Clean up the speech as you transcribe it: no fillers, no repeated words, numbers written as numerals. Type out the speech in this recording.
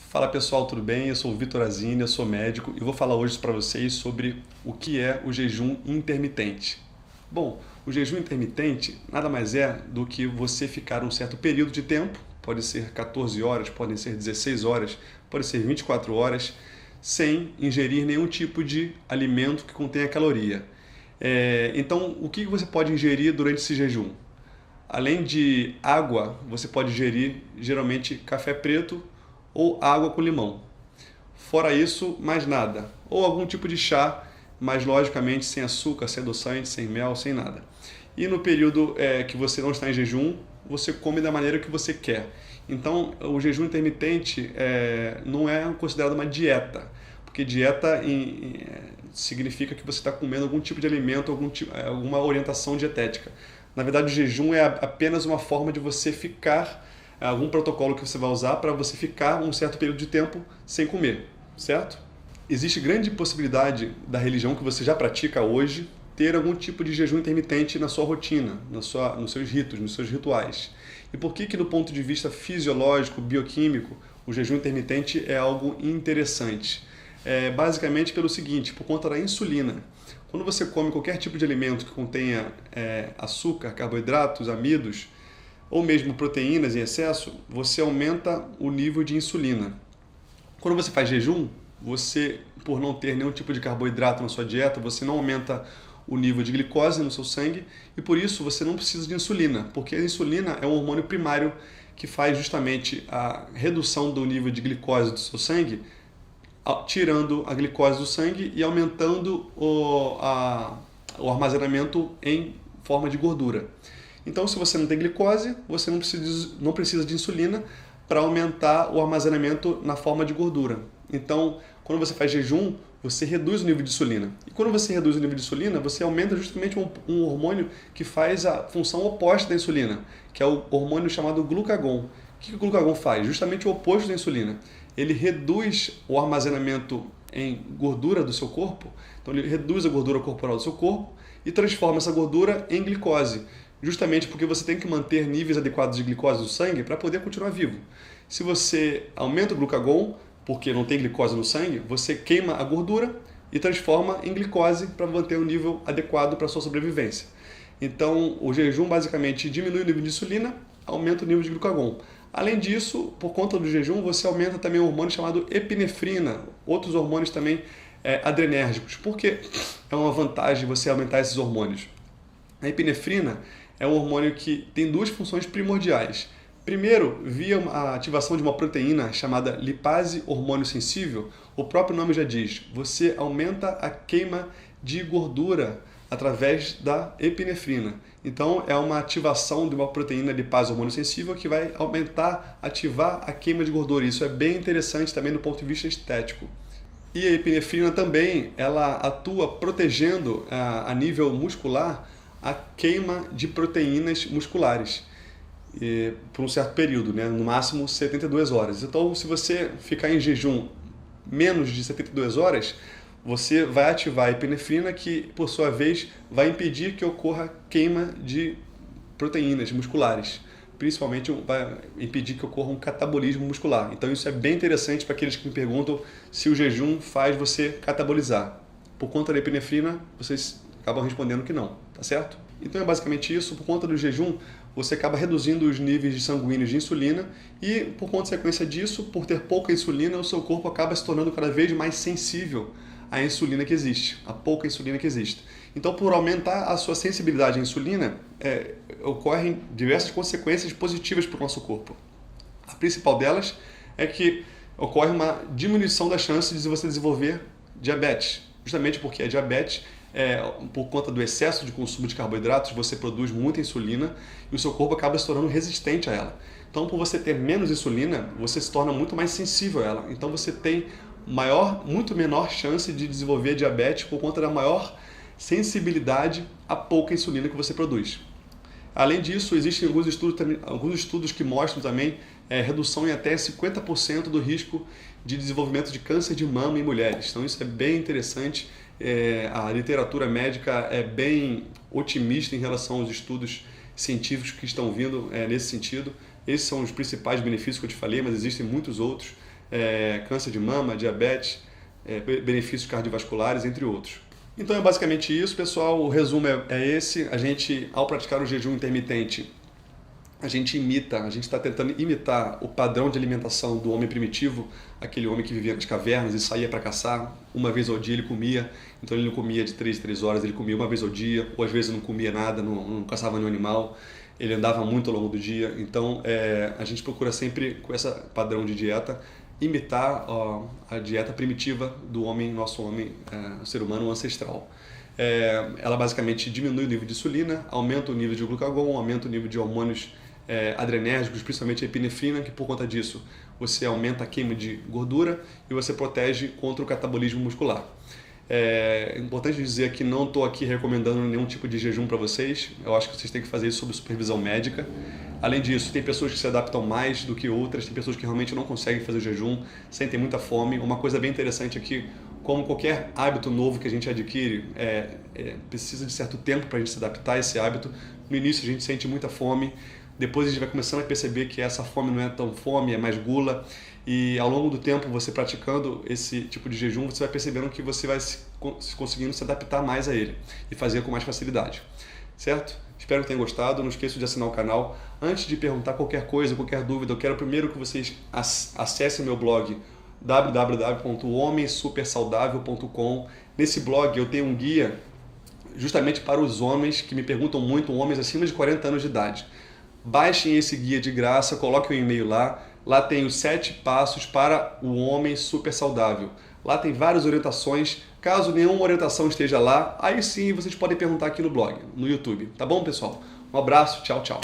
Fala pessoal, tudo bem? Eu sou o Vitor Azini, eu sou médico e vou falar hoje para vocês sobre o que é o jejum intermitente. Bom, o jejum intermitente nada mais é do que você ficar um certo período de tempo, pode ser 14 horas, podem ser 16 horas, pode ser 24 horas, sem ingerir nenhum tipo de alimento que contenha caloria. Então, o que você pode ingerir durante esse jejum? Além de água, você pode ingerir geralmente café preto ou água com limão. Fora isso, mais nada. Ou algum tipo de chá, mas logicamente sem açúcar, sem adoçante, sem mel, sem nada. E no período que você não está em jejum, você come da maneira que você quer. Então, o jejum intermitente não é considerado uma dieta, porque dieta significa que você está comendo algum tipo de alimento, alguma orientação dietética. Na verdade, o jejum é apenas uma forma de você ficar, algum protocolo que você vai usar para você ficar um certo período de tempo sem comer, certo? Existe grande possibilidade da religião que você já pratica hoje ter algum tipo de jejum intermitente na sua rotina, nos seus ritos, nos seus rituais. E por que do ponto de vista fisiológico, bioquímico, o jejum intermitente é algo interessante? Basicamente pelo seguinte, por conta da insulina. Quando você come qualquer tipo de alimento que contenha açúcar, carboidratos, amidos, ou mesmo proteínas em excesso, você aumenta o nível de insulina. Quando você faz jejum, você, por não ter nenhum tipo de carboidrato na sua dieta, você não aumenta o nível de glicose no seu sangue e por isso você não precisa de insulina, porque a insulina é um hormônio primário que faz justamente a redução do nível de glicose do seu sangue, tirando a glicose do sangue e aumentando o armazenamento em forma de gordura. Então, se você não tem glicose, você não precisa de insulina para aumentar o armazenamento na forma de gordura. Então, quando você faz jejum, você reduz o nível de insulina. E quando você reduz o nível de insulina, você aumenta justamente um hormônio que faz a função oposta da insulina, que é o hormônio chamado glucagon. O que o glucagon faz? Justamente o oposto da insulina. Ele reduz o armazenamento em gordura do seu corpo, então ele reduz a gordura corporal do seu corpo e transforma essa gordura em glicose, justamente porque você tem que manter níveis adequados de glicose no sangue para poder continuar vivo. Se você aumenta o glucagon, porque não tem glicose no sangue, você queima a gordura e transforma em glicose para manter um nível adequado para a sua sobrevivência. Então, o jejum basicamente diminui o nível de insulina, aumenta o nível de glucagon. Além disso, por conta do jejum, você aumenta também um hormônio chamado epinefrina, outros hormônios também adrenérgicos. Por que é uma vantagem você aumentar esses hormônios? A epinefrina é um hormônio que tem duas funções primordiais. Primeiro, via a ativação de uma proteína chamada lipase hormônio sensível, o próprio nome já diz, você aumenta a queima de gordura através da epinefrina. Então, é uma ativação de uma proteína lipase hormônio sensível que vai ativar a queima de gordura. Isso é bem interessante também do ponto de vista estético. E a epinefrina também, ela atua protegendo a nível muscular a queima de proteínas musculares por um certo período, né? No máximo 72 horas. Então, se você ficar em jejum menos de 72 horas, você vai ativar a epinefrina que, por sua vez, vai impedir que ocorra queima de proteínas musculares. Principalmente vai impedir que ocorra um catabolismo muscular. Então isso é bem interessante para aqueles que me perguntam se o jejum faz você catabolizar. Por conta da epinefrina, vocês acabam respondendo que não, tá certo? Então é basicamente isso. Por conta do jejum, você acaba reduzindo os níveis de sanguíneos de insulina e, por consequência disso, por ter pouca insulina, o seu corpo acaba se tornando cada vez mais sensível à insulina que existe, à pouca insulina que existe. Então, por aumentar a sua sensibilidade à insulina, ocorrem diversas consequências positivas para o nosso corpo. A principal delas é que ocorre uma diminuição da chance de você desenvolver diabetes, justamente porque a diabetes, por conta do excesso de consumo de carboidratos, você produz muita insulina e o seu corpo acaba se tornando resistente a ela. Então, por você ter menos insulina, você se torna muito mais sensível a ela. Então, você tem muito menor chance de desenvolver diabetes por conta da maior sensibilidade à pouca insulina que você produz. Além disso, existem alguns estudos que mostram também redução em até 50% do risco de desenvolvimento de câncer de mama em mulheres. Então isso é bem interessante. A literatura médica é bem otimista em relação aos estudos científicos que estão vindo nesse sentido. Esses são os principais benefícios que eu te falei, mas existem muitos outros. câncer de mama, diabetes, benefícios cardiovasculares, entre outros. Então é basicamente isso, pessoal. O resumo é esse. A gente, ao praticar o jejum intermitente, a gente está tentando imitar o padrão de alimentação do homem primitivo, aquele homem que vivia nas cavernas e saía para caçar. Uma vez ao dia ele comia, então ele não comia de 3 em 3 horas, ele comia uma vez ao dia, ou às vezes não comia nada, não caçava nenhum animal, ele andava muito ao longo do dia. Então a gente procura sempre, com esse padrão de dieta, imitar a dieta primitiva do homem, nosso homem, ser humano ancestral. Ela basicamente diminui o nível de insulina, aumenta o nível de glucagon, aumenta o nível de hormônios adrenérgicos, principalmente a epinefrina, que por conta disso você aumenta a queima de gordura e você protege contra o catabolismo muscular. É importante dizer que não estou aqui recomendando nenhum tipo de jejum para vocês. Eu acho que vocês têm que fazer isso sob supervisão médica. Além disso, tem pessoas que se adaptam mais do que outras, tem pessoas que realmente não conseguem fazer o jejum, sentem muita fome. Uma coisa bem interessante é que, como qualquer hábito novo que a gente adquire, precisa de certo tempo para a gente se adaptar a esse hábito. No início a gente sente muita fome, depois a gente vai começando a perceber que essa fome não é tão fome, é mais gula. E ao longo do tempo, você praticando esse tipo de jejum, você vai percebendo que você vai conseguindo se adaptar mais a ele e fazer com mais facilidade. Certo? Espero que tenham gostado. Não esqueça de assinar o canal. Antes de perguntar qualquer coisa, qualquer dúvida, eu quero primeiro que vocês acessem o meu blog www.homensupersaudável.com. Nesse blog eu tenho um guia justamente para os homens que me perguntam muito, homens acima de 40 anos de idade. Baixem esse guia de graça, coloquem o e-mail lá. Lá tem os 7 passos para o homem super saudável. Lá tem várias orientações. Caso nenhuma orientação esteja lá, aí sim vocês podem perguntar aqui no blog, no YouTube. Tá bom, pessoal? Um abraço, tchau, tchau.